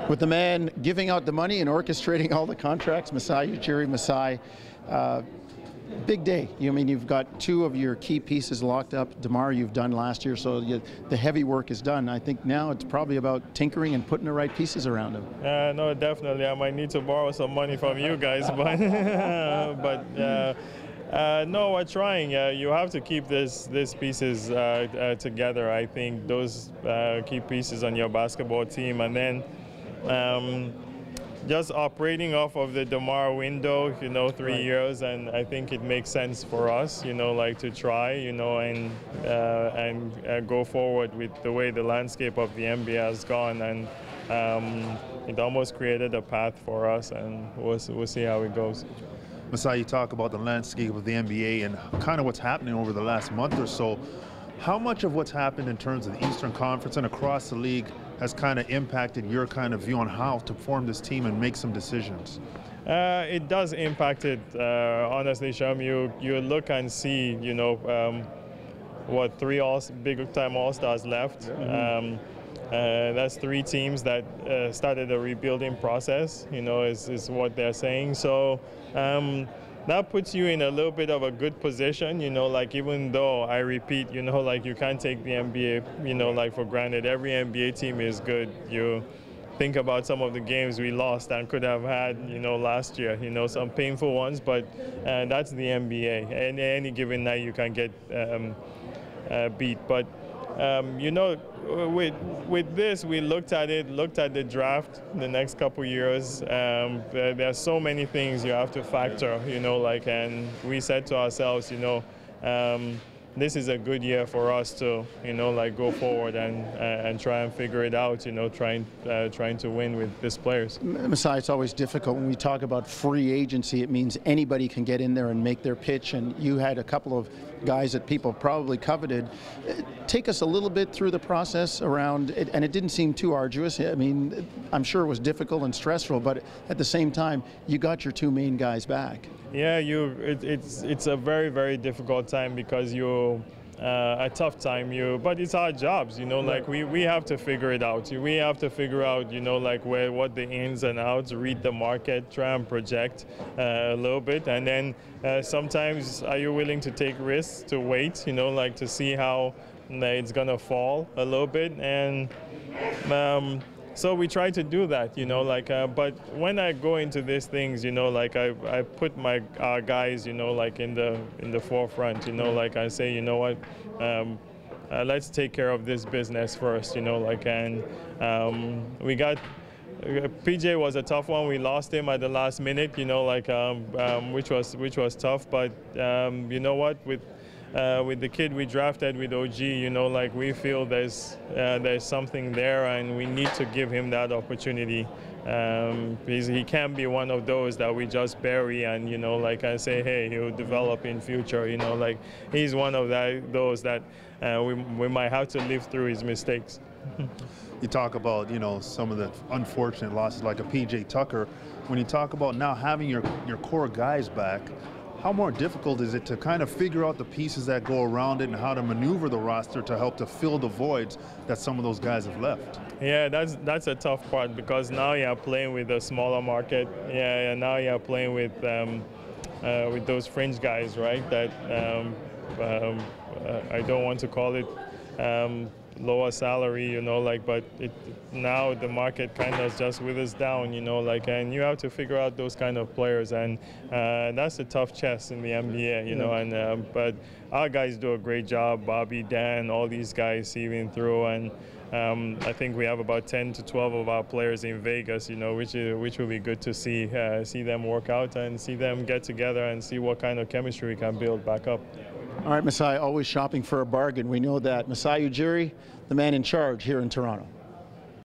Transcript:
With the man giving out the money and orchestrating all the contracts, Masai Ujiri. Masai, big day. I mean, you've got two of your key pieces locked up. DeMar you've done last year, so the heavy work is done. I think now it's probably about tinkering and putting the right pieces around him. No, definitely. I might need to borrow some money from you guys, but no, we're trying. You have to keep these pieces together. I think those key pieces on your basketball team, and then just operating off of the DeMar window, 3 years, and I think it makes sense for us, like to try, and go forward with the way the landscape of the NBA has gone, and it almost created a path for us, and we'll see how it goes. Masai, you talk about the landscape of the NBA and kind of what's happening over the last month or so. How much of what's happened in terms of the Eastern Conference and across the league has kind of impacted your kind of view on how to form this team and make some decisions? It does impact it, honestly, Sherman. You look and see, what 3 big-time All-Stars left. That's 3 teams that started a rebuilding process, is what they're saying. So that puts you in a little bit of a good position, like even though I repeat, like you can't take the NBA, like for granted. Every NBA team is good. You think about some of the games we lost and could have had, last year, some painful ones, but that's the NBA. And any given night you can get beat. But with this, we looked at the draft the next couple years. There are so many things you have to factor, and we said to ourselves, this is a good year for us to, go forward and try and figure it out, trying to win with these players. Masai, it's always difficult when we talk about free agency. It means anybody can get in there and make their pitch, and you had a couple of guys that people probably coveted. Take us a little bit through the process around it, and it didn't seem too arduous. I mean, I'm sure it was difficult and stressful, but at the same time, you got your 2 main guys back. Yeah, it's a very, very difficult time because a tough time, but it's our jobs, like we have to figure it out. We have to figure out, like what the ins and outs, read the market, try and project a little bit, and then sometimes are you willing to take risks, to wait, like to see how it's gonna fall a little bit, and so we try to do that, but when I go into these things, like I put our guys, like in the forefront, like I say, you know what, let's take care of this business first, and we got. PJ was a tough one. We lost him at the last minute, which was tough. But you know what, with the kid we drafted with OG, like we feel there's something there, and we need to give him that opportunity. He can't be one of those that we just bury and, like I say, hey, he'll develop in future. Like he's one of those that we might have to live through his mistakes. You talk about, some of the unfortunate losses like a PJ Tucker. When you talk about now having your core guys back, how more difficult is it to kind of figure out the pieces that go around it and how to maneuver the roster to help to fill the voids that some of those guys have left? Yeah, that's a tough part because now you're playing with a smaller market. Yeah, and now you're playing with those fringe guys, right? That I don't want to call it lower salary, but now the market kind of just withers down, and you have to figure out those kind of players, and that's a tough chess in the NBA, but our guys do a great job. Bobby, Dan, all these guys seeing through, and I think we have about 10 to 12 of our players in Vegas, which will be good to see them work out and see them get together and see what kind of chemistry we can build back up. All right, Masai, always shopping for a bargain. We know that. Masai Ujiri, the man in charge here in Toronto.